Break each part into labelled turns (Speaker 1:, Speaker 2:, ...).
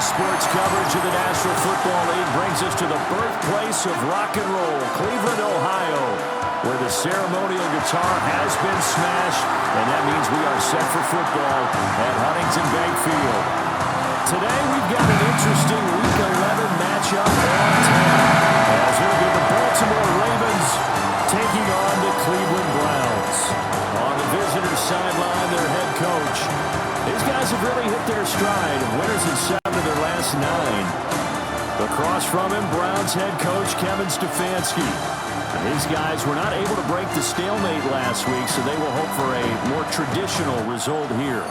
Speaker 1: Sports coverage of the National Football League brings us to the birthplace of rock and roll, Cleveland, Ohio, where the ceremonial guitar has been smashed, and that means we are set for football at Huntington Bank Field. Today we've got an interesting Week 11 matchup on tap, as it'll be the Baltimore Ravens taking on the Cleveland Browns. On the visitor's sideline, their head coach. These guys have really hit their stride, winners in 7 of their last 9. Across from him, Browns head coach Kevin Stefanski. These guys were not able to break the stalemate last week, so they will hope for a more traditional result here.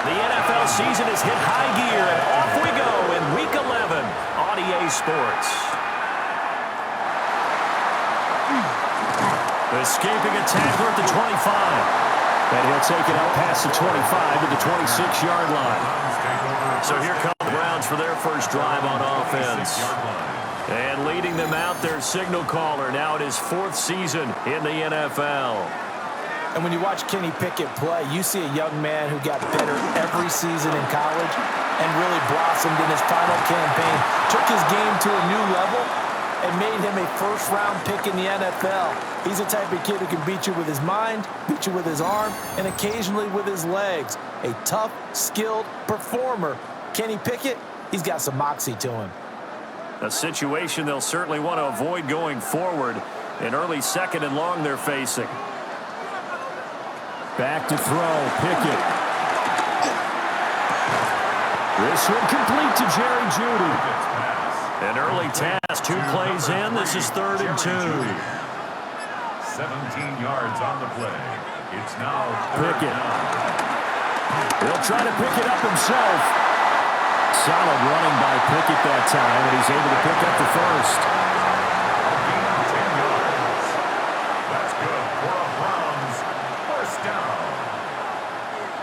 Speaker 1: The NFL season has hit high gear, and off we go in Week 11 on EA Sports. Escaping a tackler at the 25. And he'll take it out past the 25 to the 26-yard line. So here come the Browns for their first drive on offense. And leading them out, their signal caller, now in his 4th season in the NFL.
Speaker 2: And when you watch Kenny Pickett play, you see a young man who got better every season in college and really blossomed in his final campaign, took his game to a new level, and made him a first-round pick in the NFL. He's the type of kid who can beat you with his mind, beat you with his arm, and occasionally with his legs. A tough, skilled performer. Kenny Pickett, he's got some moxie to him.
Speaker 1: A situation they'll certainly want to avoid going forward. An early 2nd and long they're facing. Back to throw, Pickett. This one complete to Jerry Jeudy. An early task, 2 plays in. This is 3rd and 2.
Speaker 3: 17 yards on the play. It's now
Speaker 1: Pickett. He'll try to pick it up himself. Solid running by Pickett that time, and he's able to pick up the first.
Speaker 3: 10 yards. That's good for a Browns first down.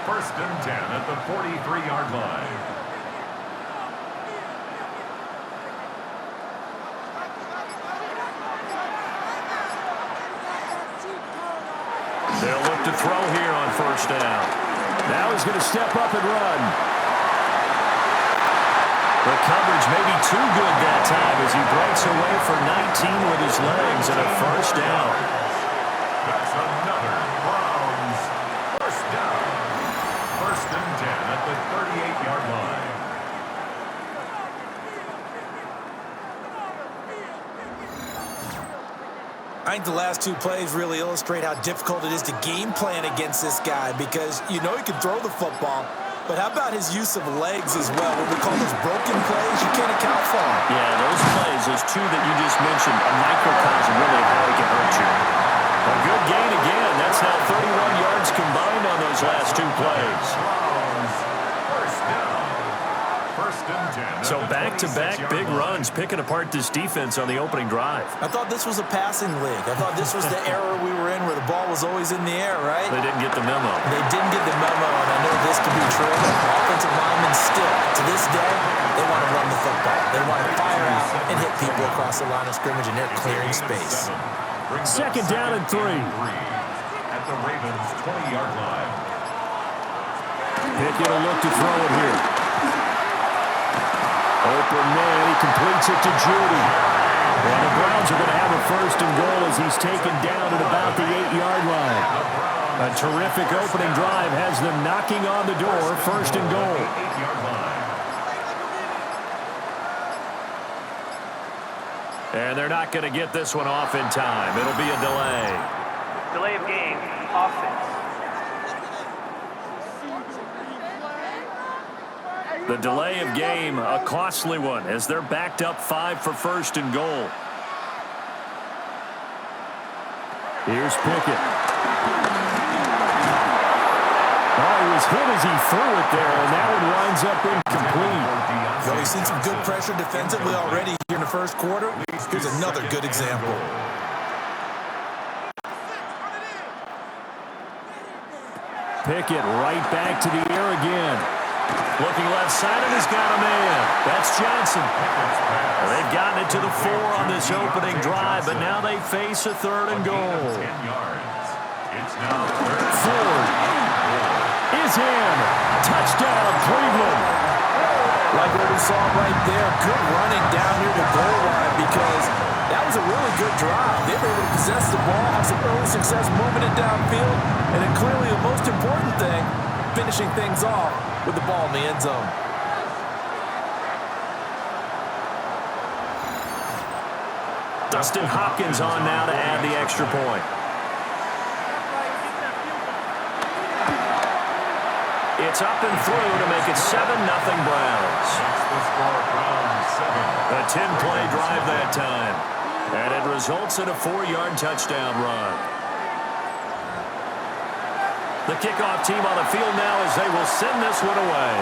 Speaker 3: 1st and 10 at the 43-yard line.
Speaker 1: They'll look to throw here on 1st down. Now he's going to step up and run. The coverage may be too good that time as he breaks away for 19 with his legs and a 1st down.
Speaker 3: That's another Browns first down. 1st and 10 at the 38-yard line.
Speaker 2: I think the last 2 plays really illustrate how difficult it is to game plan against this guy because you know he can throw the football, but how about his use of legs as well? What we call those broken plays, you can't account for them.
Speaker 1: Yeah, those plays, those 2 that you just mentioned, a microcosm really of how he can hurt you. A good gain again. That's now 31 yards combined on those last 2 plays.
Speaker 3: First down. 1st and 10.
Speaker 1: So back-to-back big runs, picking apart this defense on the opening drive.
Speaker 2: I thought this was a passing league. I thought this was the era we were in where the ball was always in the air, right?
Speaker 1: They didn't get the memo.
Speaker 2: They didn't get the memo, and I know this to be true. Offensive linemen still, to this day, they want to run the football. They want to fire out and hit people across the line of scrimmage, and they're clearing space.
Speaker 1: 2nd down and 3.
Speaker 3: At the Ravens' 20-yard line.
Speaker 1: Pickett will look to throw it here. Open man, he completes it to Jeudy. And the Browns are going to have a 1st and goal as he's taken down at about the 8-yard line. A terrific opening drive has them knocking on the door, 1st and goal. And they're not going to get this one off in time. It'll be a delay.
Speaker 4: Delay of game, offense.
Speaker 1: The delay of game, a costly one, as they're backed up 5 for 1st and goal. Here's Pickett. Oh, he was hit as he threw it there, and that one winds up incomplete.
Speaker 2: So we've seen some good pressure defensively already here in the 1st quarter. Here's another good example.
Speaker 1: Pickett right back to the air again. Looking left side, and he's got a man. That's Johnson. Well, they've gotten it to the 4 on this opening drive, but now they face a 3rd and goal.
Speaker 3: 10 yards. It's now
Speaker 1: Ford is in. Touchdown, Cleveland.
Speaker 2: Like what we saw right there, good running down near the goal line because that was a really good drive. They were able to possess the ball, have some early success moving it downfield, and then clearly the most important thing, finishing things off with the ball in the end zone.
Speaker 1: Dustin Hopkins on now to add the extra point. It's up and through to make it 7-0 Browns. A 10-play drive that time. And it results in a 4-yard touchdown run. The kickoff team on the field now as they will send this one away.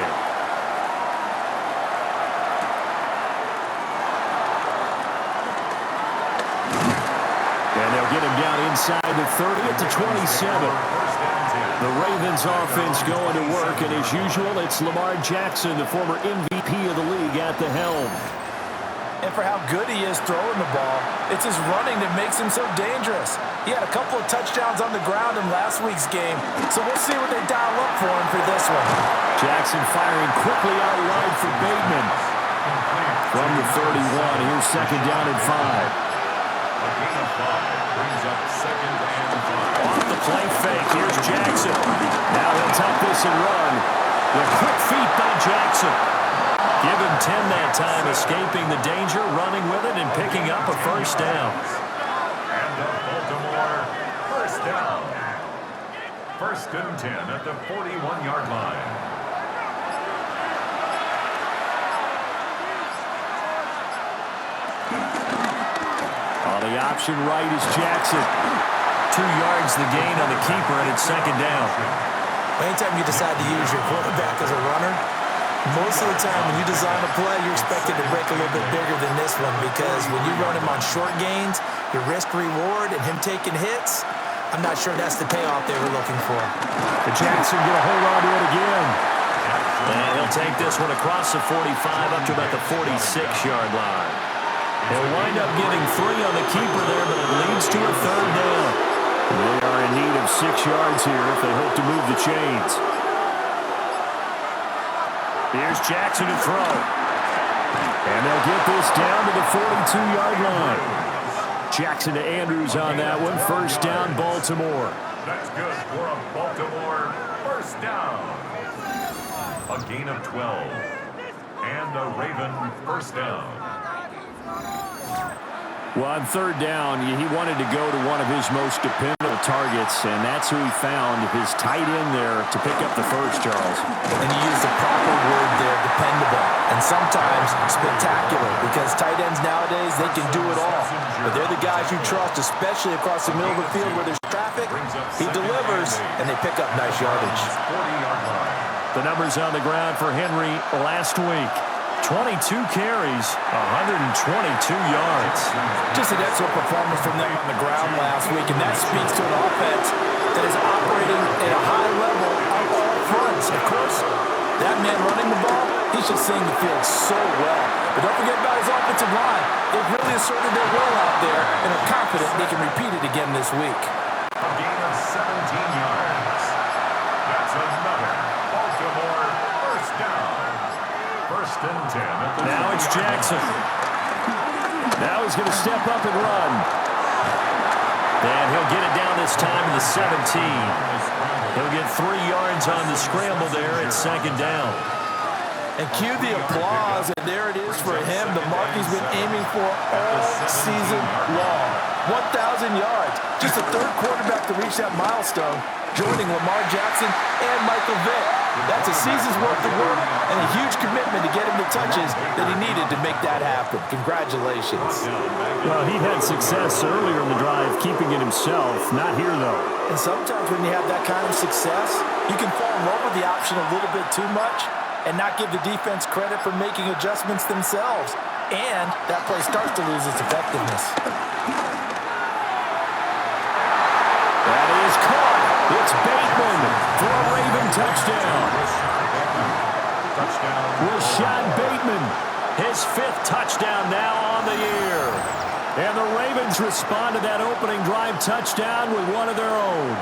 Speaker 1: And they'll get him down inside the 30 at the 27. The Ravens offense going to work, and as usual, it's Lamar Jackson, the former MVP of the league, at the helm.
Speaker 2: And for how good he is throwing the ball, it's his running that makes him so dangerous. He had a couple of touchdowns on the ground in last week's game, so we'll see what they dial up for him for this one.
Speaker 1: Jackson firing quickly out wide for Bateman. From the 31, here's 2nd down and 5.
Speaker 3: A gain of 5 brings up 2nd and 5.
Speaker 1: Off the play fake, here's Jackson. Now he'll tuck this and run. The quick feet by Jackson. Give him 10 that time, escaping the danger, running with it, and picking up a 1st down.
Speaker 3: And the Baltimore 1st down. 1st and 10 at the 41-yard line.
Speaker 1: On the option right is Jackson. 2 yards the gain on the keeper, and it's 2nd down.
Speaker 2: Anytime you decide to use your quarterback as a runner, most of the time when you design a play, you're expected to break a little bit bigger than this one because when you run him on short gains, your risk-reward and him taking hits, I'm not sure that's the payoff they were looking for.
Speaker 1: But Jackson going to hold on to it again. And he'll take this one across the 45 up to about the 46-yard line. He'll wind up getting 3 on the keeper there, but it leads to a 3rd down. They are in need of 6 yards here if they hope to move the chains. Here's Jackson to throw. And they'll get this down to the 42-yard line. Jackson to Andrews on that one. 1st down, Baltimore.
Speaker 3: That's good for a Baltimore 1st down. A gain of 12. And a Raven 1st down.
Speaker 1: Well, on 3rd down, he wanted to go to one of his most dependable targets, and that's who he found, his tight end there, to pick up the first, Charles.
Speaker 2: And you used the proper word there, dependable, and sometimes spectacular, because tight ends nowadays, they can do it all. But they're the guys you trust, especially across the middle of the field where there's traffic. He delivers, and they pick up nice yardage.
Speaker 3: 40-yard line.
Speaker 1: The numbers on the ground for Henry last week. 22 carries, 122 yards.
Speaker 2: Just an excellent performance from them on the ground last week, and that speaks to an offense that is operating at a high level on all fronts. Of course, that man running the ball, he should sing the field so well. But don't forget about his offensive line. They've really asserted their will out there and are confident they can repeat it again this week.
Speaker 3: A gain of 17 yards. That's another Baltimore 1st down. 1st and 10 at the
Speaker 1: Now it's Jackson. Now he's going to step up and run. And he'll get it down this time to the 17. He'll get 3 yards on the scramble there at 2nd down.
Speaker 2: And cue the applause, and there it is for him, the mark he's been aiming for all season long. 1,000 yards. Just the 3rd quarterback to reach that milestone, joining Lamar Jackson and Michael Vick. That's a season's worth of work and a huge commitment to get him the touches that he needed to make that happen. Congratulations.
Speaker 1: Well, he had success earlier in the drive, keeping it himself. Not here, though.
Speaker 2: And sometimes when you have that kind of success, you can fall in love with the option a little bit too much and not give the defense credit for making adjustments themselves. And that play starts to lose its effectiveness.
Speaker 1: That is caught. It's Bateman for a Raven touchdown. Rashad Bateman, his 5th touchdown now on the year. And the Ravens respond to that opening drive touchdown with one of their own.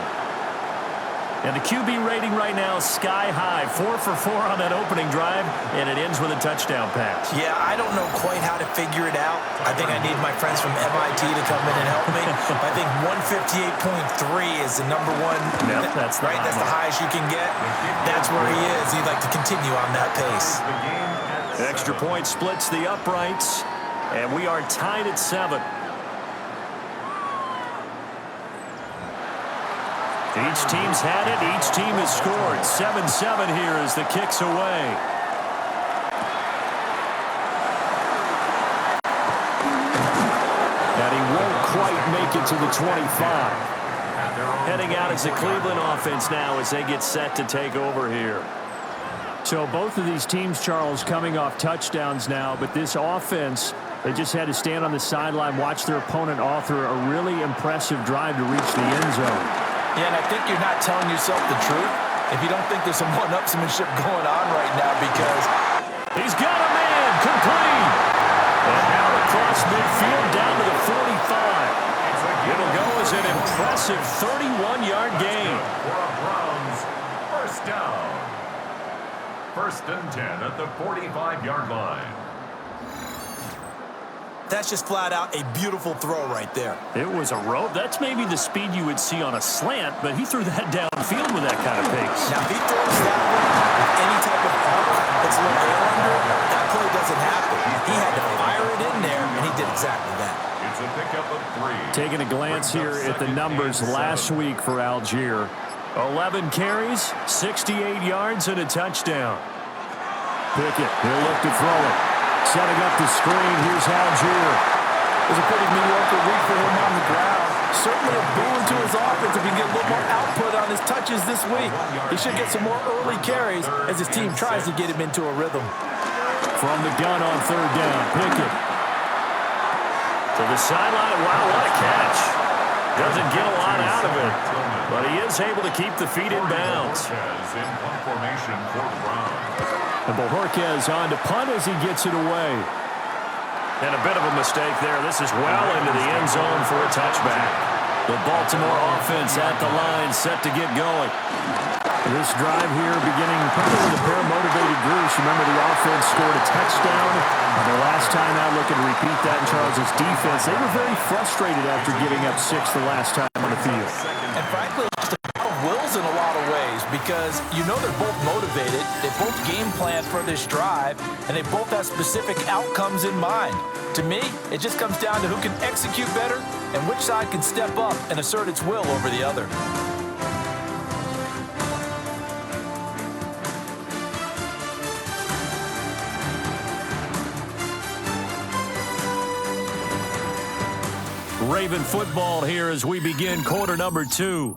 Speaker 1: And the QB rating right now is sky high. 4 for 4 on that opening drive, and it ends with a touchdown pass.
Speaker 2: Yeah, I don't know quite how to figure it out. I think I need my friends from MIT to come in and help me. I think 158.3 is the number one.
Speaker 1: Yep, that's the
Speaker 2: right. That's the highest you can get. That's where he is. He'd like to continue on that pace.
Speaker 1: Extra point splits the uprights, and we are tied at 7. Each team's had it. Each team has scored. 7-7 here as the kick's away. And he won't quite make it to the 25. Heading out as the Cleveland offense now as they get set to take over here. So both of these teams, Charles, coming off touchdowns now, but this offense, they just had to stand on the sideline, watch their opponent author a really impressive drive to reach the end zone.
Speaker 2: Yeah, and I think you're not telling yourself the truth if you don't think there's some one-upsmanship going on right now, because
Speaker 1: he's got a man complete. And out across midfield down to the 45. It'll go as an impressive 31-yard gain.
Speaker 3: For a Browns first down. 1st and 10 at the 45-yard line.
Speaker 2: that's just flat out a beautiful throw right there.
Speaker 1: It was a rope. That's maybe the speed you would see on a slant, but he threw that downfield with that kind of pace.
Speaker 2: Now, if he throws that one with any type of arc that's a little air under it, that play doesn't happen. He had to fire it in there, and he did exactly that.
Speaker 3: It's a pickup of 3.
Speaker 1: Taking a glance here at the numbers last week for Algier. 11 carries, 68 yards, and a touchdown. Pickett, he'll look to throw it. Setting up the screen, here's Algier.
Speaker 2: It was a pretty mediocre week for him on the ground. Certainly a boon to his offense if he can get a little more output on his touches this week. He should get some more early carries as his team tries to get him into a rhythm.
Speaker 1: From the gun on third down, Pickett. To the sideline, wow, what a catch. Doesn't get a lot out of it, but he is able to keep the feet in bounds. And Bojorquez on to punt as he gets it away. And a bit of a mistake there. This is well into the end zone for a touchback. The Baltimore offense at the line, set to get going. This drive here beginning probably with a pair of motivated groups. Remember, the offense scored a touchdown. And the last time out, looking to repeat that in Charles' defense. They were very frustrated after giving up 6 the last time on the field.
Speaker 2: And frankly, just a battle of wills in a lot of ways, because you know they're both motivated, they both game plan for this drive, and they both have specific outcomes in mind. To me, it just comes down to who can execute better and which side can step up and assert its will over the other.
Speaker 1: Raven football here as we begin quarter number 2.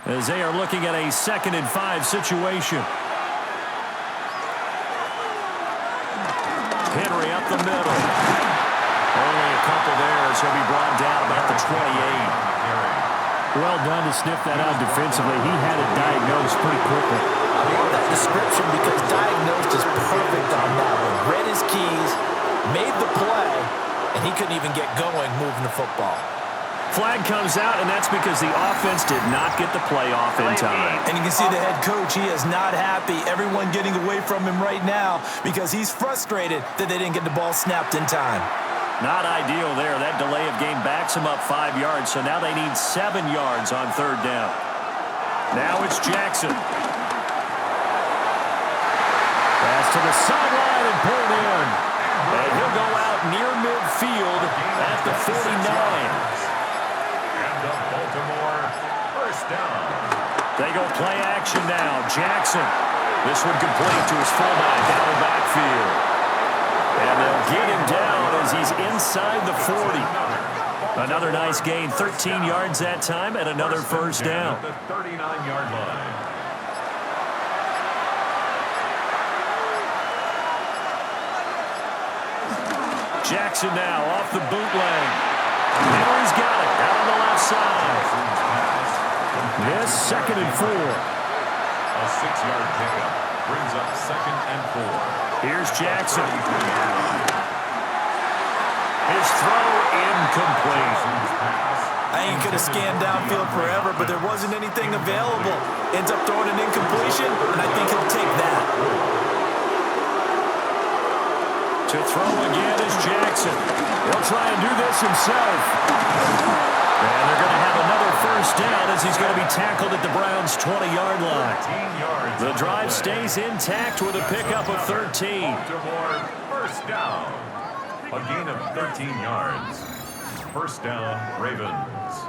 Speaker 1: As they are looking at a 2nd and 5 situation. Henry up the middle. Only a couple there as he'll be brought down about the 28. Well done to sniff that out defensively. He had it diagnosed pretty quickly.
Speaker 2: I love that description because diagnosed is perfect on that one. Read his keys, made the play, and he couldn't even get going moving the football.
Speaker 1: Flag comes out, and that's because the offense did not get the play off in time.
Speaker 2: And you can see the head coach, he is not happy. Everyone getting away from him right now because he's frustrated that they didn't get the ball snapped in time.
Speaker 1: Not ideal there. That delay of game backs them up 5 yards, so now they need 7 yards on third down. Now it's Jackson. Pass to the sideline and pulled in. And he'll go out near midfield at the 49.
Speaker 3: And the Baltimore first down.
Speaker 1: They go play action now. Jackson. This one complete to his fullback down the backfield. And they'll get him down as he's inside the 40. Another nice gain. 13 yards that time and another first down.
Speaker 3: At the 39-yard line.
Speaker 1: Jackson now off the bootleg. Henry's got it out on the left side. This 2nd and 4.
Speaker 3: A 6-yard pickup. Brings up 2nd and 4.
Speaker 1: Here's Jackson. His throw incomplete.
Speaker 2: I ain't going to scan downfield forever, but there wasn't anything available. Ends up throwing an incompletion, and I think he'll take that.
Speaker 1: To throw again is Jackson. He'll try and do this himself. And they're going to have another first down as he's going to be tackled at the Browns' 20-yard line. The drive stays intact with a pickup of 13.
Speaker 3: Baltimore, first down. A gain of 13 yards. First down, Ravens.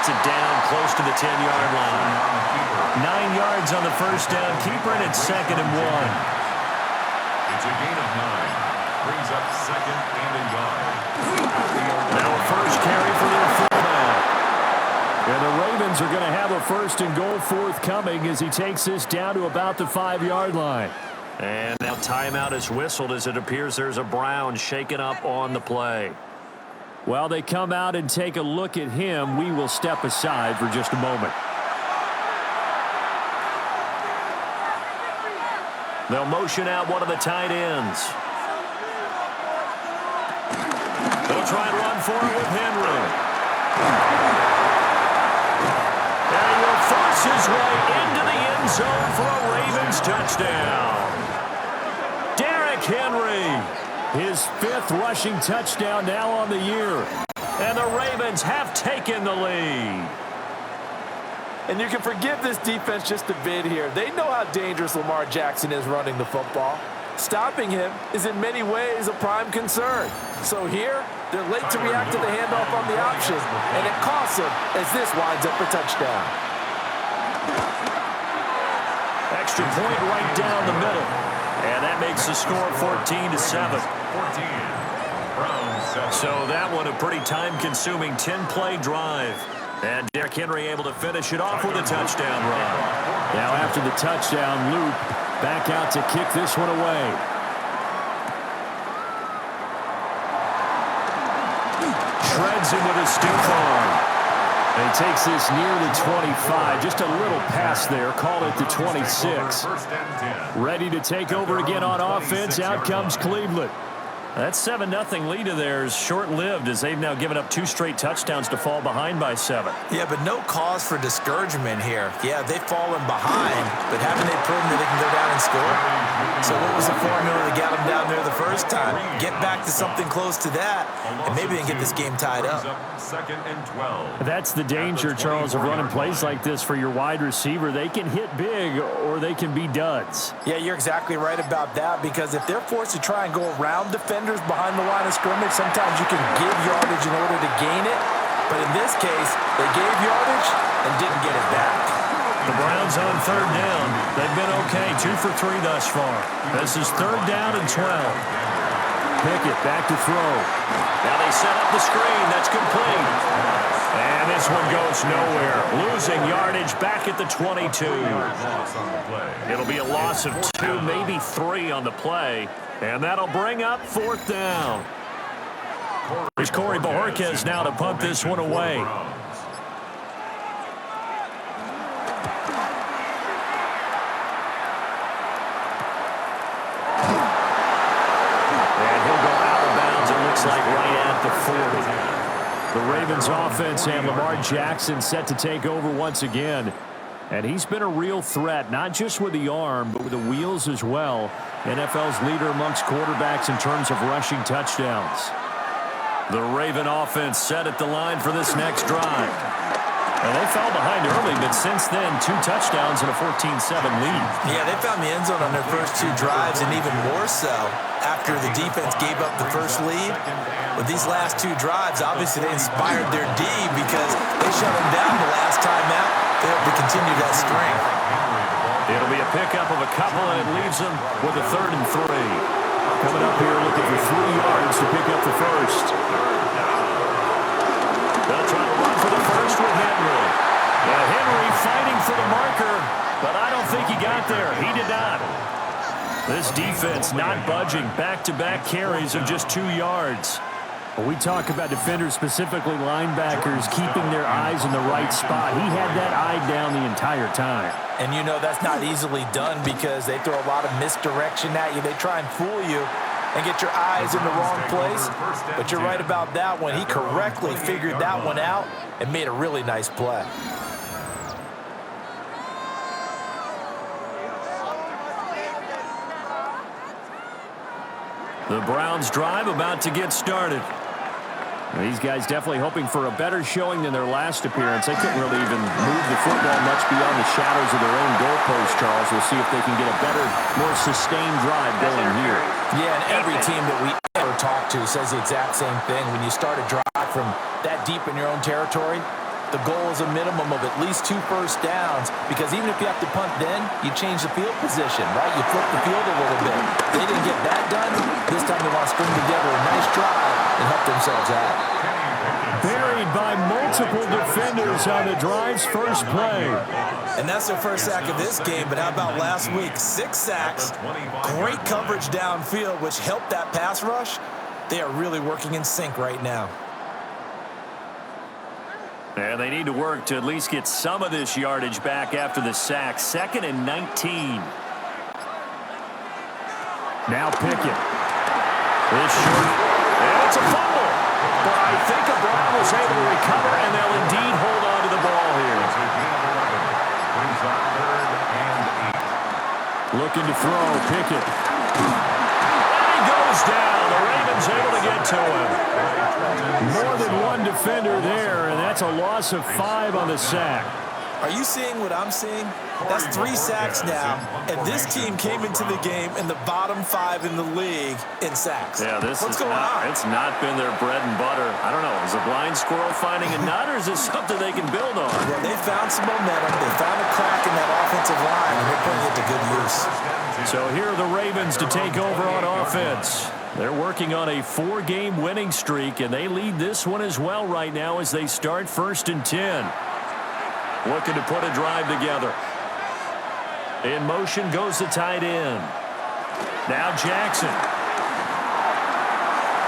Speaker 1: It down close to the 10-yard line. 9 yards on the first down. Keeper, and it's 2nd and 1.
Speaker 3: It's a gain of 9. Brings up 2nd and a yard.
Speaker 1: Now a first carry for their fullback. And the Ravens are going to have a 1st and goal forthcoming as he takes this down to about the 5-yard line. And now timeout is whistled as it appears there's a Brown shaken up on the play. While they come out and take a look at him, we will step aside for just a moment. They'll motion out one of the tight ends. They'll try and run for it with Henry. And he will force his way into the end zone for a Ravens touchdown. Derrick Henry. His 5th rushing touchdown now on the year. And the Ravens have taken the lead.
Speaker 2: And you can forgive this defense just a bit here. They know how dangerous Lamar Jackson is running the football. Stopping him is in many ways a prime concern. So here, they're late to react to the handoff on the option. And it costs them as this winds up a touchdown.
Speaker 1: Extra point right down the middle. And that makes the score 14-7. So that one a pretty time-consuming 10-play drive. And Derrick Henry able to finish it off with a touchdown run. Now after the touchdown loop, back out to kick this one away. Shreds him with a stiff arm. And he takes this near the 25. Just a little pass there. Call it the 26. Ready to take over again on offense. Out comes Cleveland. That 7-0 lead of theirs short-lived as they've now given up 2 straight touchdowns to fall behind by 7.
Speaker 2: Yeah, but no cause for discouragement here. Yeah, they've fallen behind, but haven't they proven that they can go down and score? So what was the formula that got them down there the first time? Get back to something close to that, and maybe they can get this game tied up.
Speaker 3: 2nd and 12.
Speaker 1: That's the danger, Charles, of running plays like this for your wide receiver. They can hit big or they can be duds.
Speaker 2: Yeah, you're exactly right about that, because if they're forced to try and go around defenders behind the line of scrimmage, sometimes you can give yardage in order to gain it. But in this case, they gave yardage and didn't get it back.
Speaker 1: The Browns on 3rd down. They've been okay, 2 for 3 thus far. This is 3rd down and 12. Pickett back to throw. Now they set up the screen. That's complete. And this one goes nowhere. Losing yardage back at the 22. It'll be a loss of 2, maybe 3 on the play. And that'll bring up 4th down. Here's Corey Bojorquez now to punt this one away. Like right at the 40. The Ravens offense and Lamar Jackson set to take over once again. And he's been a real threat, not just with the arm, but with the wheels as well. NFL's leader amongst quarterbacks in terms of rushing touchdowns. The Raven offense set at the line for this next drive. And they fell behind early, but since then, 2 touchdowns and a 14-7 lead.
Speaker 2: Yeah, they found the end zone on their first 2 drives, and even more so after the defense gave up the first lead. With these last 2 drives, obviously they inspired their D because they shut them down the last time out. They hope to continue that string.
Speaker 1: It'll be a pickup of a couple, and it leaves them with a 3rd and 3. Coming up here looking for 3 yards to pick up the first. They'll try to run for the first with Henry. Henry fighting for the marker, but I don't think he got there. He did not. This defense not budging. Back-to-back carries of just 2 yards. We talk about defenders, specifically linebackers, keeping their eyes in the right spot. He had that eye down the entire time.
Speaker 2: And you know that's not easily done because they throw a lot of misdirection at you. They try and fool you and get your eyes in the wrong place. But you're right about that one. He correctly figured that one out and made a really nice play.
Speaker 1: The Browns drive about to get started. These guys definitely hoping for a better showing than their last appearance. They couldn't really even move the football much beyond the shadows of their own goalpost, Charles. We'll see if they can get a better, more sustained drive going here.
Speaker 2: Yeah, and every team that we ever talk to says the exact same thing. When you start a drive from that deep in your own territory, the goal is a minimum of at least 2 first downs, because even if you have to punt then, you change the field position, right? You flip the field a little bit. They didn't get that done. This time they want to string together a nice drive and help themselves out.
Speaker 1: Buried by multiple defenders on the drive's first play.
Speaker 2: And that's their first sack of this game, but how about last week? 6 sacks, great coverage downfield, which helped that pass rush. They are really working in sync right now.
Speaker 1: And they need to work to at least get some of this yardage back after the sack. 2nd and 19. Now Pickett. It's short. And it's a fumble. But I think the Brown was able to recover, and they'll indeed hold on to the ball here. Looking to throw. Pickett. And he goes down. The Ravens able to get to him. More than one defender there, and that's a loss of 5 on the sack.
Speaker 2: Are you seeing what I'm seeing? That's 3 sacks now, and this team came into the game in the bottom 5 in the league in sacks.
Speaker 1: Yeah,
Speaker 2: What's going on?
Speaker 1: It's not been their bread and butter. I don't know. Is a blind squirrel finding a nut, or is this something they can build on?
Speaker 2: Well, they found some momentum. They found a crack in that offensive line, and they're putting it to good use.
Speaker 1: So here are the Ravens to take over on offense. They're working on a 4-game winning streak, and they lead this one as well right now as they start 1st and 10. Looking to put a drive together. In motion goes the tight end. Now Jackson.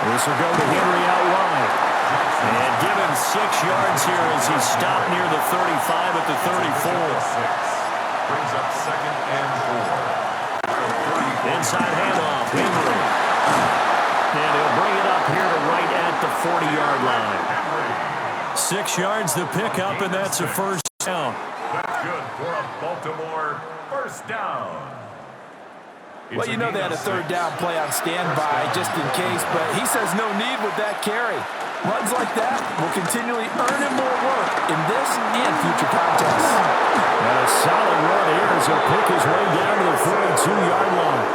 Speaker 1: This will go to Henry out wide. And give him 6 yards here as he stopped near the 35 at the 34.
Speaker 3: Brings up 2nd and 4.
Speaker 1: Inside handoff. Henry. And he'll bring it up here to right at the 40-yard line. 6 yards the pickup, and that's a first down.
Speaker 3: That's good for a Baltimore first down.
Speaker 2: Well, you know they had a 3rd down play on standby just in case, but he says no need with that carry. Runs like that will continually earn him more work in this and future contests.
Speaker 1: And a solid run here as he'll pick his way down to the 42-yard line.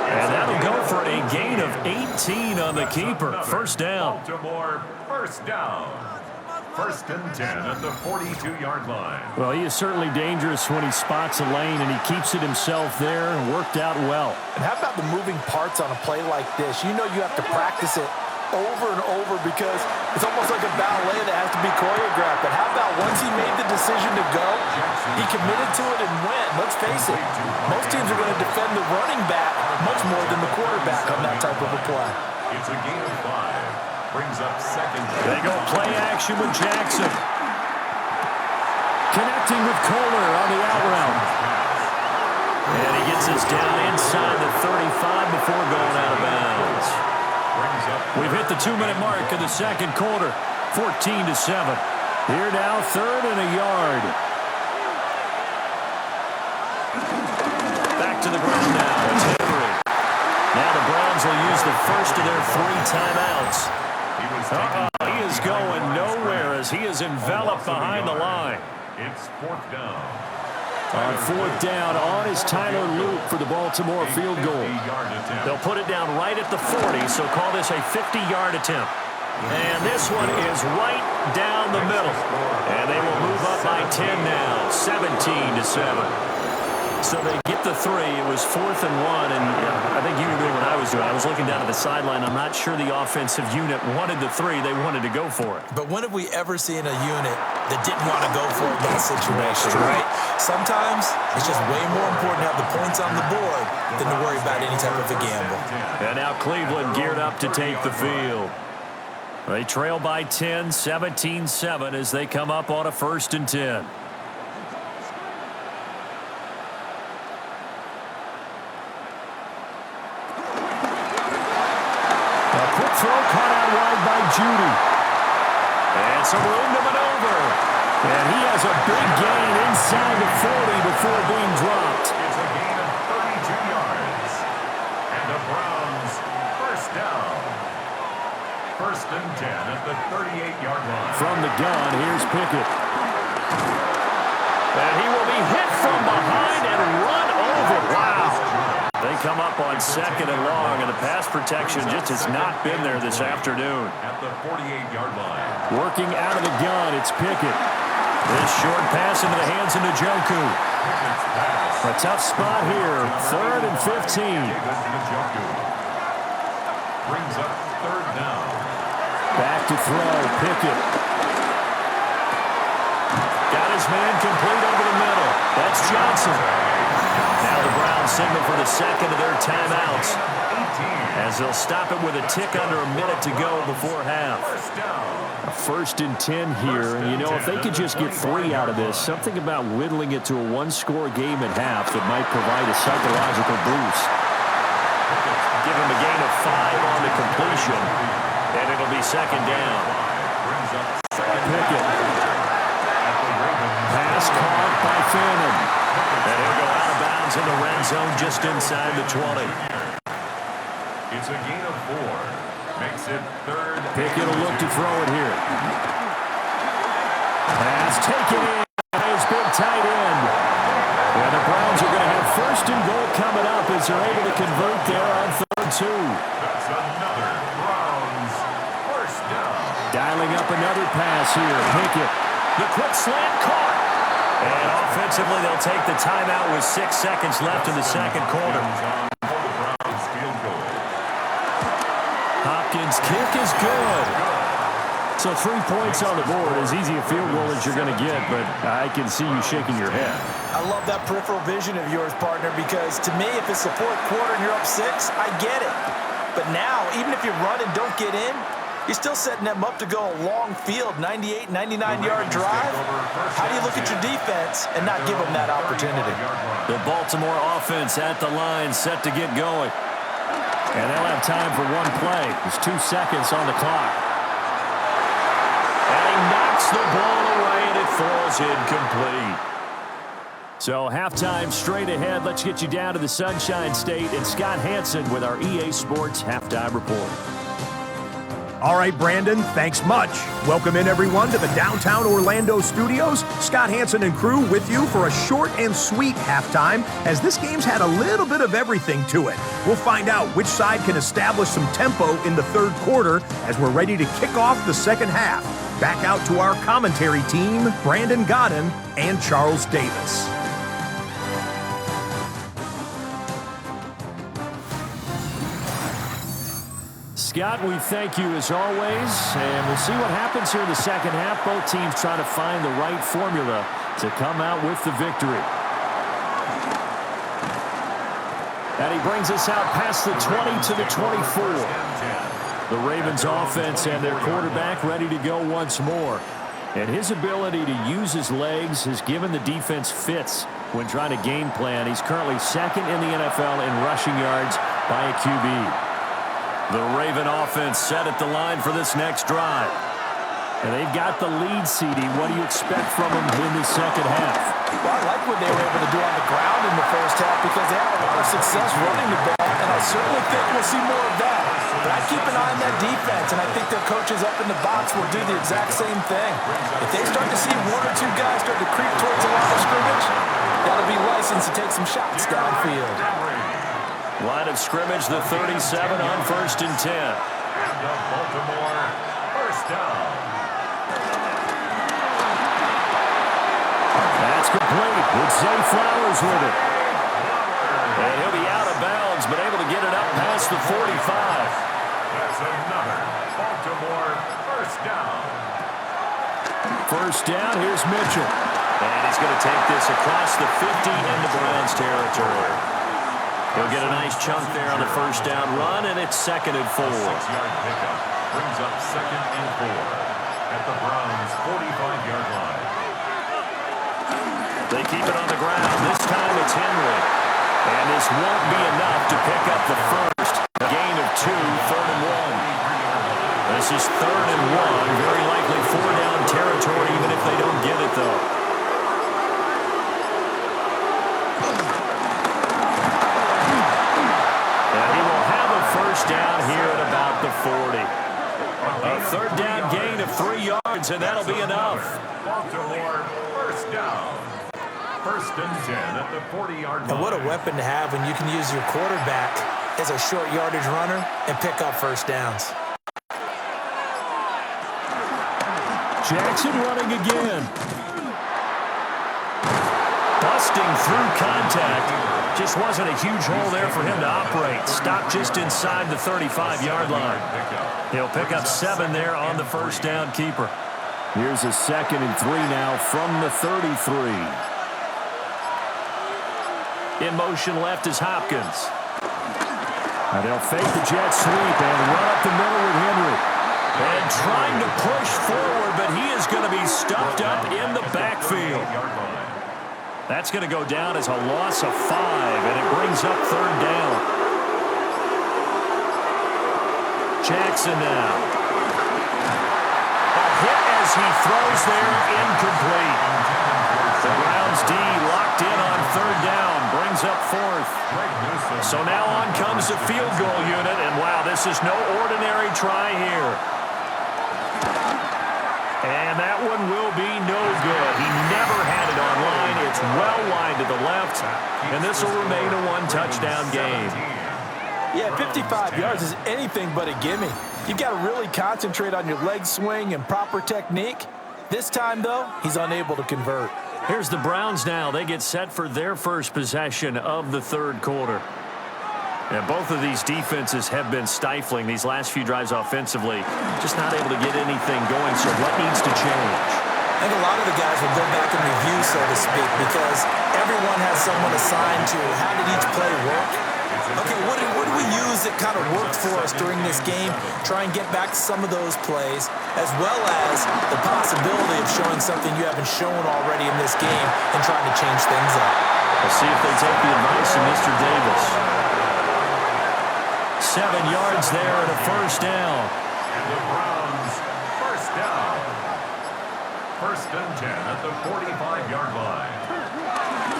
Speaker 1: And that'll go for a gain of 18 on the keeper. First down.
Speaker 3: Baltimore first down. 1st and 10 at the 42-yard line.
Speaker 1: Well, he is certainly dangerous when he spots a lane, and he keeps it himself there and worked out well.
Speaker 2: And how about the moving parts on a play like this? You know you have to practice it over and over because it's almost like a ballet that has to be choreographed. But how about once he made the decision to go, he committed to it and went. Let's face it, most teams are going to defend the running back much more than the quarterback on that type of a play.
Speaker 3: It's a gain of 5. Brings up 2nd.
Speaker 1: They go play action with Jackson. Connecting with Kohler on the out route. And he gets us down inside the 35 before going out of bounds. We've hit the 2-minute mark of the 2nd quarter. 14-7. Here now, 3rd and a yard. Back to the ground now. It's Henry. Now the Browns will use the first of their 3 timeouts. He is going nowhere as he is enveloped behind the line.
Speaker 3: It's 4th down.
Speaker 1: On 4th down, on is Tyler Loop for the Baltimore field goal. They'll put it down right at the 40, so call this a 50-yard attempt. And this one is right down the middle. And they will move up by 10 now, 17-7. So they get the 3. It was 4th and 1, and I think you knew when I was was doing. I was looking down at the sideline. I'm not sure the offensive unit wanted the three. They wanted to go for it.
Speaker 2: But when have we ever seen a unit that didn't want to go for it in that situation, right? Sometimes it's just way more important to have the points on the board than to worry about any type of a gamble.
Speaker 1: And now Cleveland geared up to take the field. They trail by 10, 17-7 as they come up on a 1st and 10. Throw caught out wide by Judy. And some room to maneuver. And he has a big gain inside the 40 before being dropped.
Speaker 3: It's a gain of 32 yards. And the Browns first down. 1st and 10 at the 38-yard line.
Speaker 1: From the gun, here's Pickett. And he will be hit from behind and run over. Wow. They come up on 2nd and long, and the pass protection just has not been there this afternoon.
Speaker 3: At the 48-yard line.
Speaker 1: Working out of the gun, it's Pickett. This short pass into the hands of Njoku. A tough spot here, 3rd and 15.
Speaker 3: Brings up 3rd down.
Speaker 1: Back to throw, Pickett. Got his man complete over the middle. That's Johnson. Now the Browns signal for the 2nd of their timeouts as they'll stop it with a tick under a minute to go before half. A 1st and 10 here, and you know, if they could just get 3 out of this, something about whittling it to a 1-score game at half that might provide a psychological boost. Give him a gain of 5 on the completion, and it'll be 2nd down. Pickett. Pass caught by Phantom. And he'll go out of bounds in the red zone just inside the 20.
Speaker 3: It's a gain of 4. Makes it 3rd.
Speaker 1: Pickett will look to throw it here. Pass taken in by his big tight end. And the Browns are going to have 1st and goal coming up as they're able to convert there on 3rd and 2.
Speaker 3: That's another Browns 1st down.
Speaker 1: Dialing up another pass here. Pickett. The quick slant caught. And offensively, they'll take the timeout with 6 seconds left in the 2nd quarter. Hopkins' kick is good. So 3 points on the board, as easy a field goal as you're going to get, but I can see you shaking your head.
Speaker 2: I love that peripheral vision of yours, partner, because to me, if it's the 4th quarter and you're up 6, I get it. But now, even if you run and don't get in, you're still setting them up to go a long field, 98, 99-yard drive. How do you look at your defense and not give them that opportunity?
Speaker 1: The Baltimore offense at the line, set to get going. And they'll have time for 1 play. There's 2 seconds on the clock. And he knocks the ball away, and it falls incomplete. So halftime straight ahead. Let's get you down to the Sunshine State and Scott Hansen with our EA Sports Halftime Report.
Speaker 5: All right, Brandon, thanks much. Welcome in, everyone, to the downtown Orlando studios. Scott Hansen and crew with you for a short and sweet halftime, as this game's had a little bit of everything to it. We'll find out which side can establish some tempo in the 3rd quarter as we're ready to kick off the 2nd half. Back out to our commentary team, Brandon Godden and Charles Davis.
Speaker 1: Scott, we thank you as always, and we'll see what happens here in the 2nd half. Both teams trying to find the right formula to come out with the victory. And he brings us out past the 20 to the 24. The Ravens offense and their quarterback ready to go once more. And his ability to use his legs has given the defense fits when trying to game plan. He's currently 2nd in the NFL in rushing yards by a QB. The Raven offense set at the line for this next drive. And they've got the lead, CD. What do you expect from them in the 2nd half?
Speaker 2: Well, I like what they were able to do on the ground in the 1st half because they had a lot of success running the ball, and I certainly think we'll see more of that. But I keep an eye on that defense, and I think their coaches up in the box will do the exact same thing. If they start to see 1 or 2 guys start to creep towards the line of scrimmage, that'll be licensed to take some shots downfield.
Speaker 1: Line of scrimmage, the 37 on 1st and 10.
Speaker 3: And the Baltimore 1st down.
Speaker 1: That's complete with Zay Flowers with it. And he'll be out of bounds, but able to get it up past the 40
Speaker 3: First down.
Speaker 1: First down, here's Mitchell. And he's going to take this across the 50 into Browns territory. He'll get a nice chunk there on the first down run, and it's 2nd and 4.
Speaker 3: 6-yard pickup brings up 2nd and 4 at the Browns' 45-yard line.
Speaker 1: They keep it on the ground. This time it's Henry. And this won't be enough to pick up the first. A gain of 2, 3rd and 1. This is 3rd and 1. Very likely 4-down territory, even if they don't get it, though. And he will have a first down here at about the 40. A 3rd down gain of 3 yards, and that'll be enough.
Speaker 3: Baltimore, first down. 1st and 10 at the 40-yard line.
Speaker 2: And what a weapon to have when you can use your quarterback as a short yardage runner and pick up first downs.
Speaker 1: Jackson running again. Busting through contact. Just wasn't a huge hole there for him to operate. Stopped just inside the 35-yard line. He'll pick up 7 there on the first down keeper. Here's a 2nd and 3 now from the 33. In motion left is Hopkins. And they'll fake the jet sweep and run up the middle with Henry. And trying to push forward, but he is going to be stuffed up in the backfield. That's going to go down as a loss of 5, and it brings up 3rd down. Jackson now. A hit as he throws there, incomplete. The Browns D locked in on 3rd down, brings up 4th. So now on comes the field goal unit, and wow, this is no ordinary try here. And that one will be no good. He never had it on line. It's well wide to the left, and this will remain a 1-touchdown game.
Speaker 2: Yeah, 55 yards is anything but a gimme. You've got to really concentrate on your leg swing and proper technique. This time, though, he's unable to convert.
Speaker 1: Here's the Browns now. They get set for their first possession of the 3rd quarter. And both of these defenses have been stifling these last few drives offensively. Just not able to get anything going, so what needs to change?
Speaker 2: I think a lot of the guys will go back and review, so to speak, because everyone has someone assigned to how did each play work. Okay, what do we use that kind of worked for us during this game? Try and get back to some of those plays, as well as the possibility of showing something you haven't shown already in this game and trying to change things up.
Speaker 1: We'll see if they take the advice of Mr. Davis. 7 yards there and a first down.
Speaker 3: And the Browns, first down. 1st and 10 at the 45-yard line.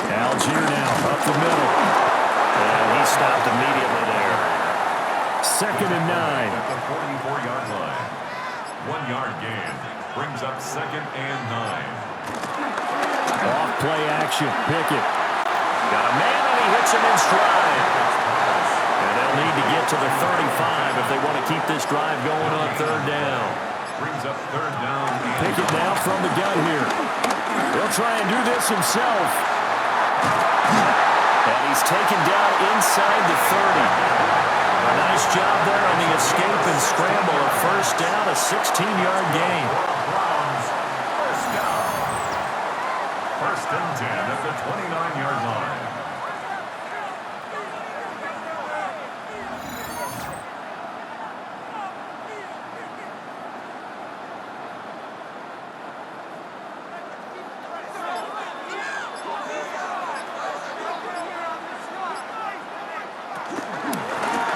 Speaker 1: Algier now up the middle. And he stopped immediately there. 2nd and 9.
Speaker 3: At the 44-yard line. 1-yard gain brings up 2nd and 9.
Speaker 1: Off play action. Pickett. Got a man and he hits him in stride. And they'll need to get to the 35 if they want to keep this drive going on 3rd down.
Speaker 3: Brings up 3rd down.
Speaker 1: Pickett now from the gun here. He'll try and do this himself. And he's taken down inside the 30. A nice job there on the escape and scramble. A first down, a 16-yard gain.
Speaker 3: Browns, first down. 1st and 10 at the 29-yard line.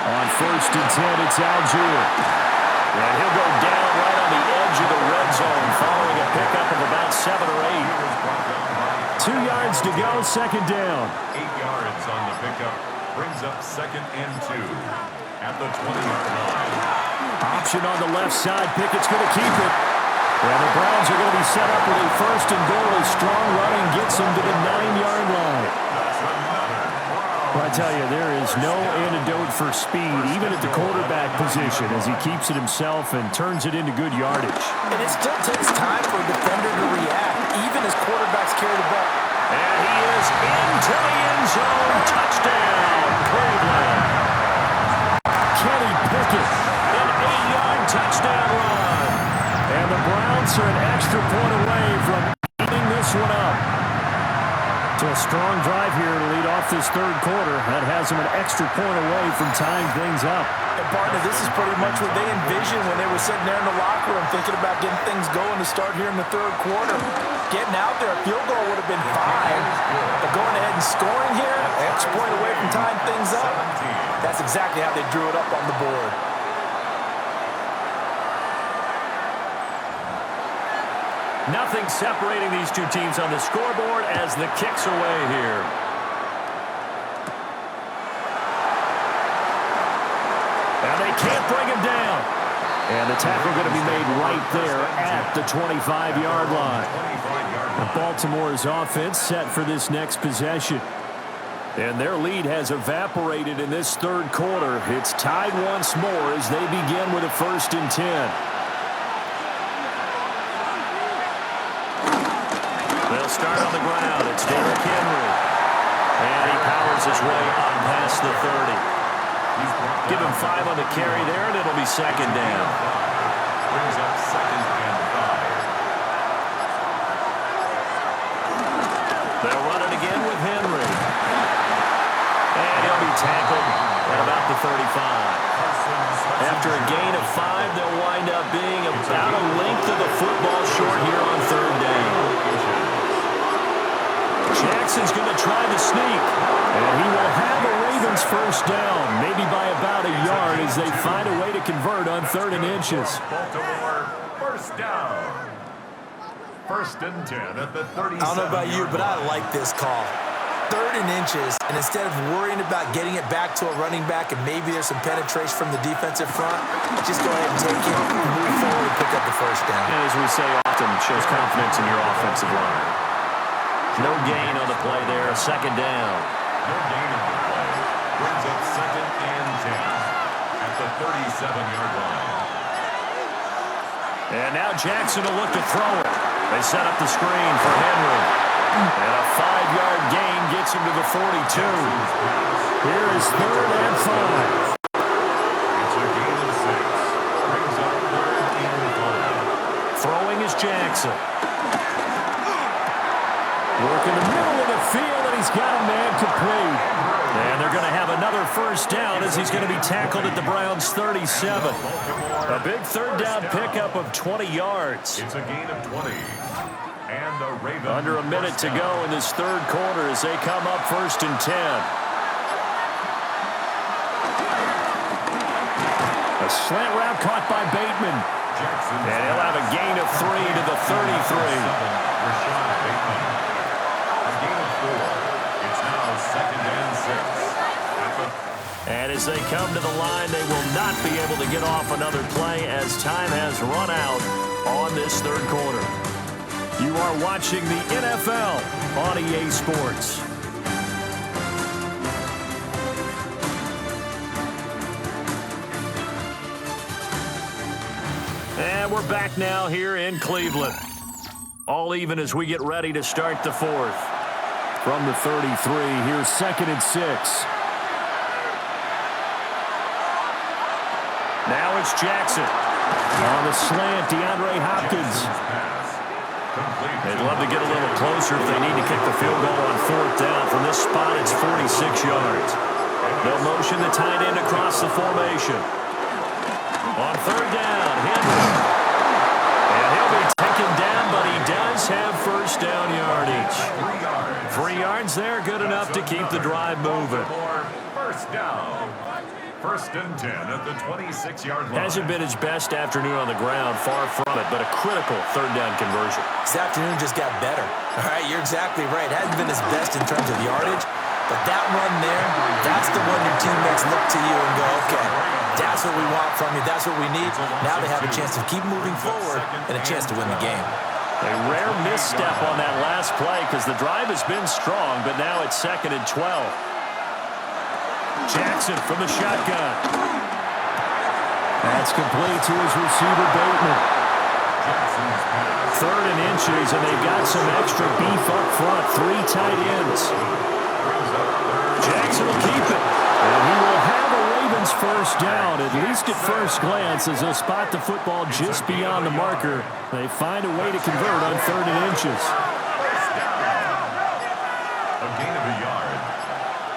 Speaker 1: On 1st and 10, it's Algier. And he'll go down right on the edge of the red zone following a pickup of about 7 or 8. 2 yards to go, 2nd down.
Speaker 3: 8 yards on the pickup. Brings up 2nd and 2 at the 20-yard line.
Speaker 1: Option on the left side. Pickett's going to keep it. And the Browns are going to be set up with a 1st and goal. A strong running gets them to the 9-yard line. Well, I tell you, there is no antidote for speed, even at the quarterback position, as he keeps it himself and turns it into good yardage.
Speaker 2: And it still takes time for a defender to react, even as quarterbacks carry the ball.
Speaker 1: And he is into the end zone. Touchdown, Cleveland. Kenny Pickett, an 8-yard touchdown run. Saints are an extra point away from eating this one up. So a strong drive here to lead off this third quarter. That has them an extra point away from tying things up.
Speaker 2: And partner, this is pretty much what they envisioned when they were sitting there in the locker room thinking about getting things going to start here in the third quarter. Getting out there, a field goal would have been fine. But going ahead and scoring here, extra point away from tying things up. That's exactly how they drew it up on the board.
Speaker 1: Nothing separating these two teams on the scoreboard as the kick's away here. And they can't bring him down. And the tackle going to be made right there at the 25-yard line. Baltimore's offense set for this next possession. And their lead has evaporated in this third quarter. It's tied once more as they begin with a 1st and 10. They'll start on the ground. It's Derrick Henry. And he powers his way up past the 30. Give him 5 on the carry there, and it'll be 2nd down.
Speaker 3: Brings up 2nd and 5.
Speaker 1: They'll run it again with Henry. And he'll be tackled at about the 35. After a gain of 5, they'll wind up being about a length of the football short here on 3rd down. Jackson's going to try to sneak, and he will have a Ravens 1st down, maybe by about a yard as they find a way to convert on 3rd and inches.
Speaker 3: Baltimore, 1st down. 1st and 10 at the 37.
Speaker 2: I don't know about you, but I like this call. 3rd and inches, and instead of worrying about getting it back to a running back and maybe there's some penetration from the defensive front, just go ahead and take it, move forward, and pick up the 1st down.
Speaker 1: And as we say often, shows confidence in your offensive line. No gain on the play there, 2nd down.
Speaker 3: No gain on the play. Brings up 2nd and 10 at the 37-yard line.
Speaker 1: And now Jackson will look to throw it. They set up the screen for Henry. And a 5-yard gain gets him to the 42. Here is 3rd and 5.
Speaker 3: It's a gain of 6. Brings up 3rd and 5.
Speaker 1: Throwing is Jackson. Work in the middle of the field, and he's got a man complete. And they're going to have another 1st down as he's going to be tackled at the Browns' 37. A big 3rd down pickup of 20 yards.
Speaker 3: It's a gain of 20. And the Ravens
Speaker 1: Under a minute to go in this third quarter as they come up 1st and 10. A slant route caught by Bateman. And he'll have a gain of 3 to the 33.
Speaker 3: Rashad Bateman. A gain of 4. It's now 2nd and 6.
Speaker 1: And as they come to the line, they will not be able to get off another play as time has run out on this third quarter. You are watching the NFL on EA Sports. And we're back now here in Cleveland. All even as we get ready to start the fourth. From the 33, here's 2nd and 6. Now it's Jackson. On the slant, DeAndre Hopkins. They'd love to get a little closer if they need to kick the field goal on 4th down. From this spot, it's 46 yards. They'll motion the tight end across the formation. On 3rd down, Henry. And he'll be taken down, but he does have 1st down yardage. 3 yards there, good enough to keep the drive moving.
Speaker 3: 1st down. 1st and 10 at the 26-yard line.
Speaker 1: Hasn't been his best afternoon on the ground, far from it, but a critical 3rd down conversion.
Speaker 2: This afternoon just got better. All right, you're exactly right. Hasn't been his best in terms of yardage, but that run there, that's the one your teammates look to you and go, okay, that's what we want from you. That's what we need. Now they have a chance to keep moving forward and a chance to win the game.
Speaker 1: A rare misstep on that last play because the drive has been strong, but now it's 2nd and 12. Jackson from the shotgun. That's complete to his receiver, Bateman. 3rd and inches, and they've got some extra beef up front. 3 tight ends. Jackson will keep it, and he will have a Ravens first down, at least at first glance, as they'll spot the football just beyond the marker. They find a way to convert on 3rd and inches.
Speaker 3: A gain of a yard.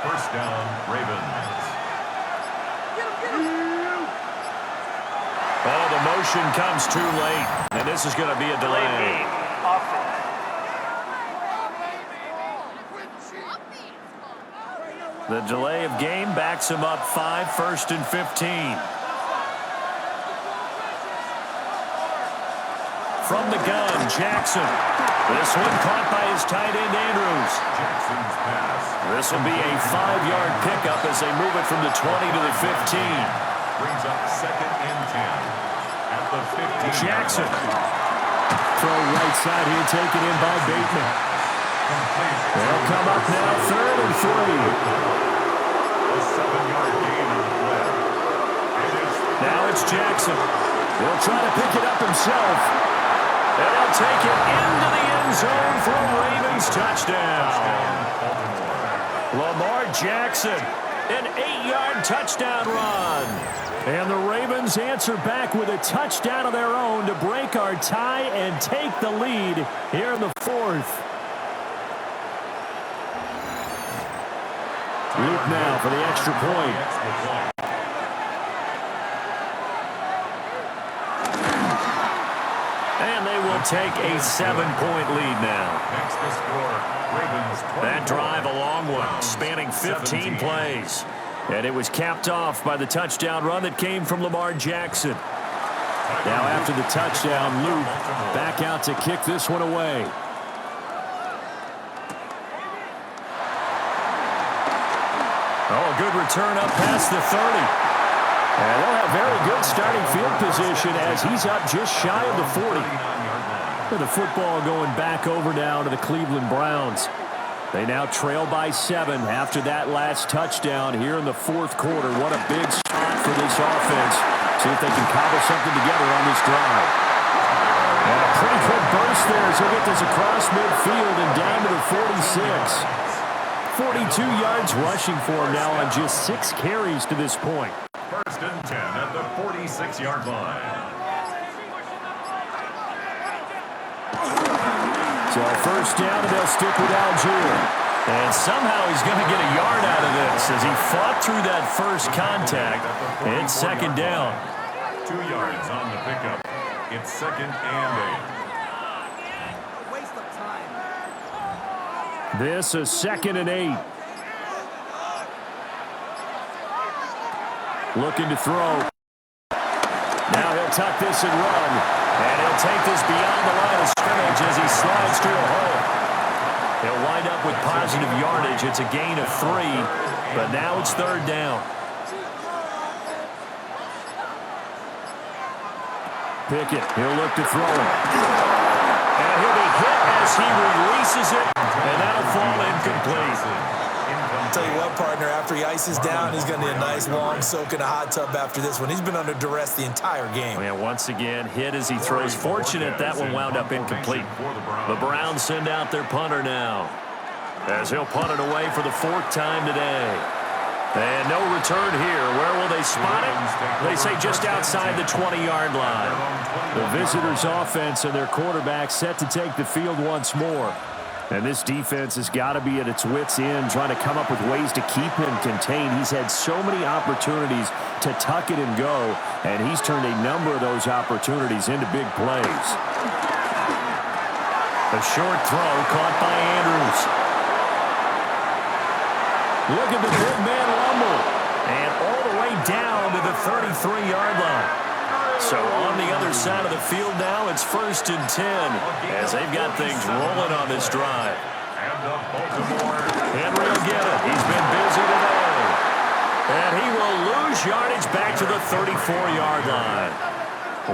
Speaker 3: First down, Ravens.
Speaker 1: Oh, the motion comes too late, and this is going to be a delay.
Speaker 4: Offense.
Speaker 1: The delay of game backs him up 5, 1st and 15. From the gun, Jackson. This one caught by his tight end, Andrews.
Speaker 3: Jackson's pass.
Speaker 1: This will be a 5-yard pickup as they move it from the 20 to the 15.
Speaker 3: Brings up 2nd and 10 at the 15.
Speaker 1: Jackson. Throw right side here, taken in by Bateman. They'll come up now, 3rd and 3.
Speaker 3: A 7-yard gain on the play.
Speaker 1: Now it's Jackson. He'll try to pick it up himself. And he'll take it into the end zone for a Ravens touchdown. Lamar Jackson, an 8-yard touchdown run. And the Ravens answer back with a touchdown of their own to break our tie and take the lead here in the 4th. Luke now for the extra point. And they will take a 7-point lead now.
Speaker 3: Next to score, Ravens 24.
Speaker 1: That drive a long one, spanning 15 plays. And it was capped off by the touchdown run that came from Lamar Jackson. Now after the touchdown, Luke back out to kick this one away. Oh, a good return up past the 30. And they'll have very good starting field position as he's up just shy of the 40. With the football going back over now to the Cleveland Browns. They now trail by 7 after that last touchdown here in the 4th quarter. What a big spot for this offense. See if they can cobble something together on this drive. And a pretty good burst there as he'll get this across midfield and down to the 46. 42 yards rushing for him now on just 6 carries to this point.
Speaker 3: 1st and 10 at the 46-yard line.
Speaker 1: So first down, and they'll stick with Algier. And somehow he's going to get a yard out of this as he fought through that first contact. It's 2nd down.
Speaker 3: 2 yards on the pickup. It's 2nd and 8.
Speaker 6: Waste of time.
Speaker 1: This is 2nd and 8. Looking to throw. Now he'll tuck this and run. And he'll take this beyond the line of scrimmage as he slides through a hole. He'll wind up with positive yardage. It's a gain of 3, but now it's 3rd down. Pickett, he'll look to throw it. And he'll be hit as he releases it, and that'll fall incomplete.
Speaker 2: I'll tell you what, partner, after he ices down, he's going to need a nice long soak in a hot tub after this one. He's been under duress the entire game.
Speaker 1: And once again, hit as he throws. Fortunate that one wound up incomplete. The Browns send out their punter now, as he'll punt it away for the 4th time today. And no return here. Where will they spot it? They say just outside the 20-yard line. The visitors' offense and their quarterback set to take the field once more. And this defense has got to be at its wits' end, trying to come up with ways to keep him contained. He's had so many opportunities to tuck it and go, and he's turned a number of those opportunities into big plays. A short throw caught by Andrews. Look at the big man rumble. And all the way down to the 33-yard line. So on the other side of the field now, it's 1st and 10 as they've got things rolling on this drive.
Speaker 3: And the Baltimore.
Speaker 1: Henry will get it. He's been busy today. And he will lose yardage back to the 34-yard line.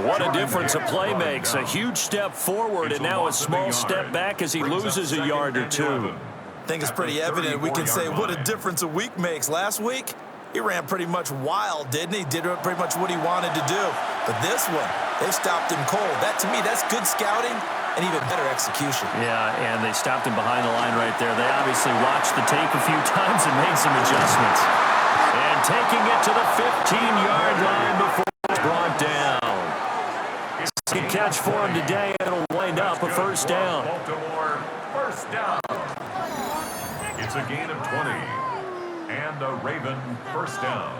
Speaker 1: What a difference a play makes. A huge step forward and now a small step back as he loses a yard or 2.
Speaker 2: I think it's pretty evident. We can say what a difference a week makes. Last week, he ran pretty much wild, didn't he? Did pretty much what he wanted to do. But this one, they stopped him cold. That, to me, that's good scouting and even better execution.
Speaker 1: Yeah, and they stopped him behind the line right there. They obviously watched the tape a few times and made some adjustments. And taking it to the 15-yard line before it's brought down. Good catch for him today, and it'll wind up a first down.
Speaker 3: Baltimore, first down. It's a gain of 20. And a Raven first down.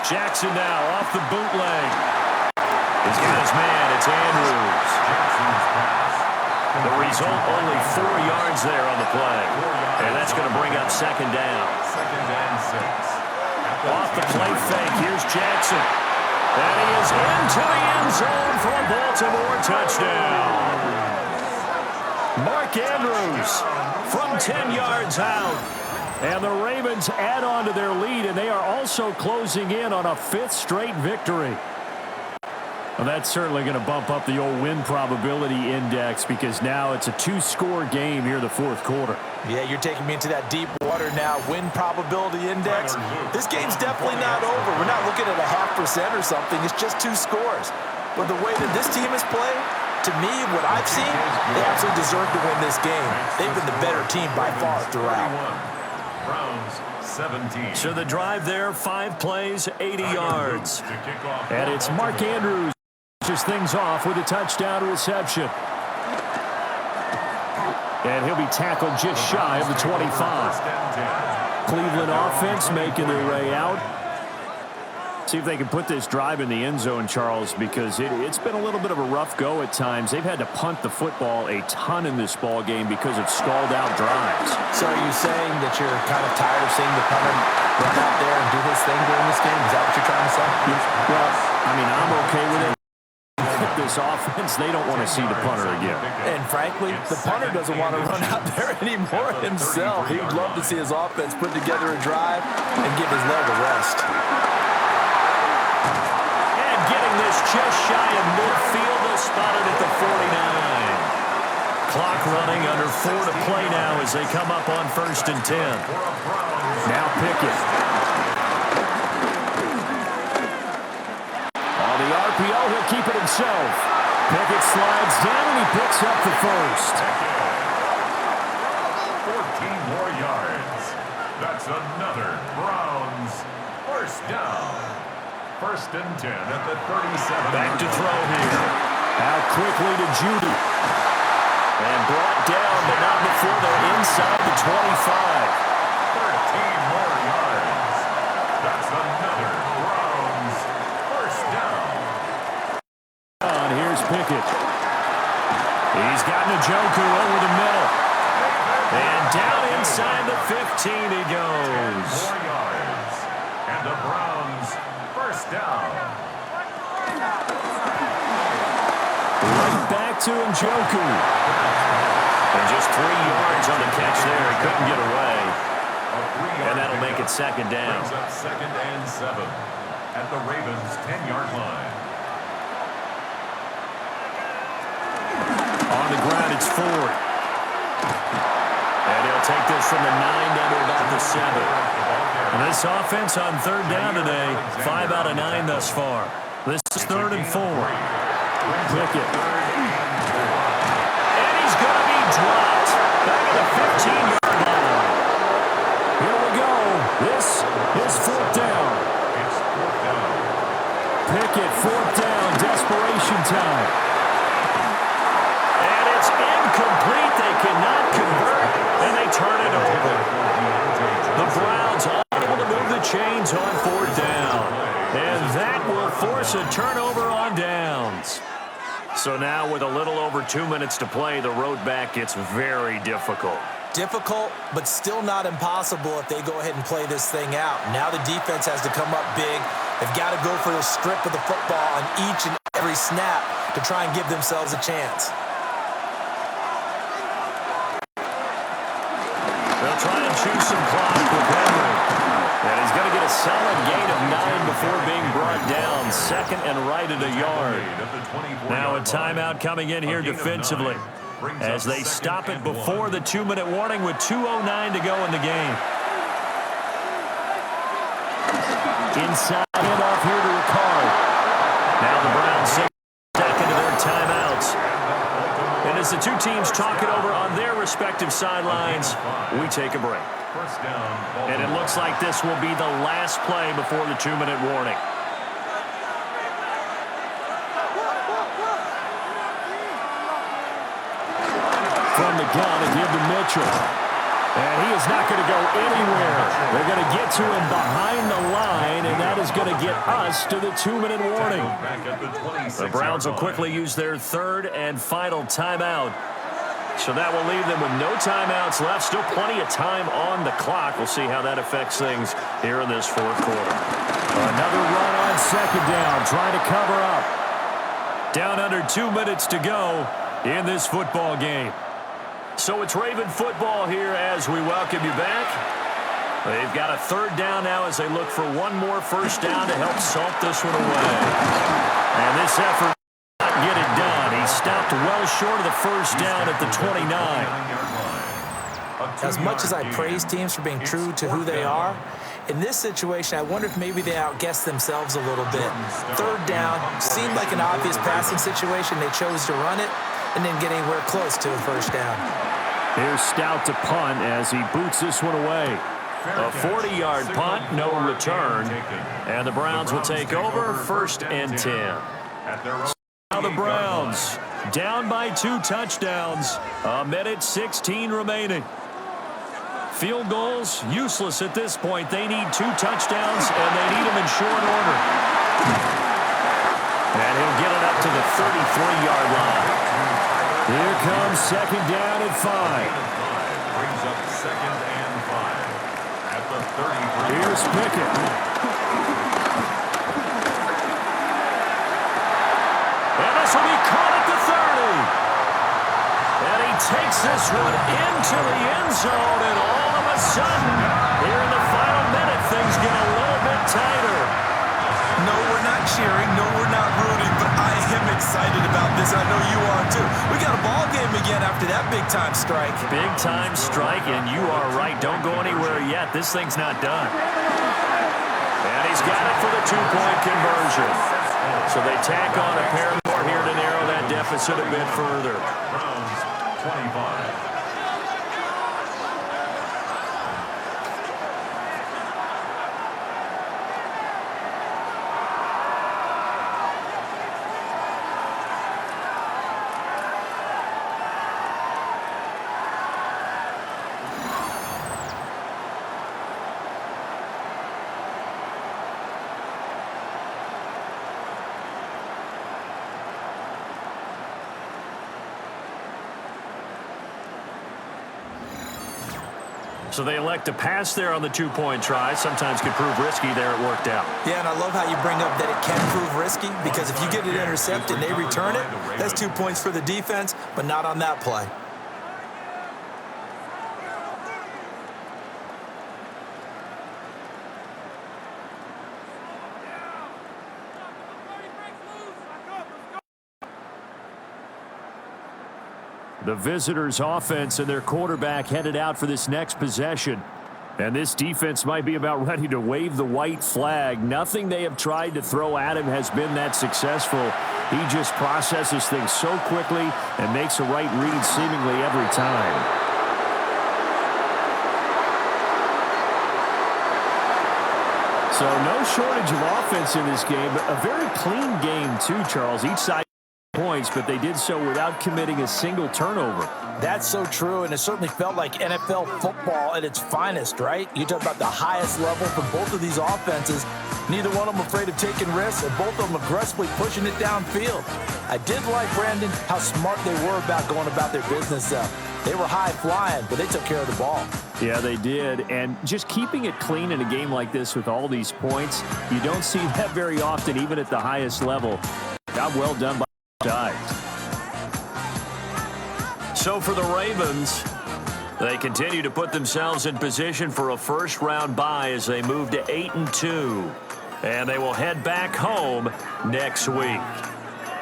Speaker 1: Jackson now off the bootleg. He's got his man. It's Andrews.
Speaker 3: Jackson's pass.
Speaker 1: The result, only 4 yards there on the play. And that's going to bring up second down.
Speaker 3: Second and 6.
Speaker 1: Off the play fake. Here's Jackson. And he is into the end zone for a Baltimore touchdown. Mark Andrews from 10 yards out. And the Ravens add on to their lead, and they are also closing in on a 5th straight victory. Well, that's certainly going to bump up the old win probability index because now it's a 2-score game here in the 4th quarter.
Speaker 2: Yeah, you're taking me into that deep water now. Win probability index. This game's definitely not over. We're not looking at a 0.5% or something. It's just 2 scores. But the way that this team has played, to me, what I've seen, they absolutely deserve to win this game. They've been the better team by far throughout.
Speaker 3: Browns 17.
Speaker 1: So the drive there, 5 plays, 80 yards. And it's Mark Andrews who finishes things off with a touchdown reception. And he'll be tackled just shy of the 25. Cleveland offense making their way out. See if they can put this drive in the end zone, Charles, because it's been a little bit of a rough go at times. They've had to punt the football a ton in this ball game because of stalled-out drives.
Speaker 2: So are you saying that you're kind of tired of seeing the punter run out there and do his thing during this game? Is that what you're trying to say?
Speaker 1: Well, I mean, I'm okay with it. This offense, they don't want to see the punter again.
Speaker 2: And frankly, the punter doesn't want to run out there anymore himself. He'd love to see his offense put together a drive and give his leg a rest.
Speaker 1: Getting this just shy of midfield, they'll spot it at the 49. Clock running, under 4 to play now as they come up on 1st and 10. Now Pickett. On the RPO, he'll keep it himself. Pickett slides down and he picks up the first.
Speaker 3: 14 more yards. That's another Browns first down. 1st and 10 at the 37.
Speaker 1: Back to throw here. Out quickly to Judy. And brought down, but not before they're inside the 25.
Speaker 3: 13 more yards. That's another Browns first down.
Speaker 1: Here's Pickett. He's got Njoku over the middle. And down inside the 15 he goes.
Speaker 3: 10 more yards. And the Browns first down.
Speaker 1: Right back to Njoku. And just 3 yards on the catch there. He couldn't get away. And that'll make it second down.
Speaker 3: Brings up 2nd and 7 at the Ravens' 10-yard line.
Speaker 1: On the ground, it's Ford. And he'll take this from the 9 down to about the 7. And this offense on 3rd down today, 5 out of 9 thus far. This is 3rd and 4. Pickett. And he's going to be dropped back at the 15-yard line. Here we go. This is 4th down.
Speaker 3: It's 4th down.
Speaker 1: Pickett, 4th down, desperation time. And it's incomplete. They cannot convert, and they turn it over. The Browns unable to move the chains on 4th down. And that will force a turnover on downs. So now with a little over 2 minutes to play, the road back gets very difficult.
Speaker 2: Difficult, but still not impossible if they go ahead and play this thing out. Now the defense has to come up big. They've got to go for the strip of the football on each and every snap to try and give themselves a chance.
Speaker 1: They'll try and choose some clock with Henry. And he's going to get a solid gain of 9 before being brought down. 2nd and right at a yard. Now a timeout coming in here defensively as they stop it before the 2-minute warning with 2:09 to go in the game. Inside handoff here to Ricard. Now the Browns back into their timeouts. And as the two teams talk it over on their respective sidelines, we take a break. And it looks like this will be the last play before the 2-minute warning. From the gun, a give to Mitchell. And he is not going to go anywhere. They're going to get to him behind the line, and that is going to get us to the 2-minute warning. The Browns will quickly use their third and final timeout. So that will leave them with no timeouts left. Still plenty of time on the clock. We'll see how that affects things here in this fourth quarter. Another run on second down, trying to cover up. Down under 2 minutes to go in this football game. So it's Raven football here as we welcome you back. They've got a third down now as they look for one more first down to help salt this one away. And this effort did not get it done. He stopped well short of the first down at the 29.
Speaker 2: As much as I praise teams for being true to who they are, in this situation, I wonder if maybe they outguessed themselves a little bit. Third down seemed like an obvious passing situation. They chose to run it and didn't get anywhere close to a first down.
Speaker 1: Here's Stout to punt as he boots this one away. A 40-yard punt, no return. And the Browns will take over, 1st and 10. Now the Browns down by 2 touchdowns. 1:16 remaining. Field goals, useless at this point. They need 2 touchdowns, and they need them in short order. And he'll get it up to the 33-yard line. Here comes second down at 5.
Speaker 3: Brings up 2nd and 5 at the 33.
Speaker 1: Here's Pickett. And this will be caught at the 30. And he takes this one into the end zone, and all of a sudden, here in the final minute, things get a little bit tighter.
Speaker 2: No, we're not cheering. No, we're not rooting, but I am excited about this. I know you are too. We got a ball game again after that big-time strike.
Speaker 1: Big-time strike, and you are right. Don't go anywhere yet. This thing's not done. And he's got it for the 2-point conversion. So they tack on a pair more here to narrow that deficit a bit further.
Speaker 3: Browns 25.
Speaker 1: So they elect to pass there on the 2-point try. Sometimes could prove risky. There it worked out.
Speaker 2: Yeah, and I love how you bring up that it can prove risky, because if you get it intercepted and they return it, that's 2 points for the defense, but not on that play.
Speaker 1: The visitors' offense and their quarterback headed out for this next possession. And this defense might be about ready to wave the white flag. Nothing they have tried to throw at him has been that successful. He just processes things so quickly and makes a right read seemingly every time. So no shortage of offense in this game, but a very clean game too, Charles. Each side points, but they did so without committing a single turnover.
Speaker 2: That's so true, and it certainly felt like NFL football at its finest, right? You talk about the highest level for both of these offenses. Neither one of them afraid of taking risks, and both of them aggressively pushing it downfield. I did like, Brandon, how smart they were about going about their business. They were high flying, but they took care of the ball.
Speaker 1: Yeah, they did, and just keeping it clean in a game like this with all these points, you don't see that very often, even at the highest level. Job well done by sides. So for the Ravens, they continue to put themselves in position for a first-round bye as they move to 8-2. And they will head back home next week.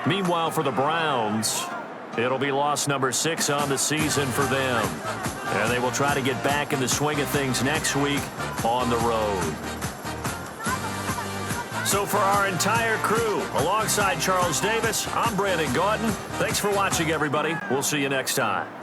Speaker 1: Meanwhile, for the Browns, it'll be loss number 6 on the season for them. And they will try to get back in the swing of things next week on the road. So for our entire crew, alongside Charles Davis, I'm Brandon Gautin. Thanks for watching, everybody. We'll see you next time.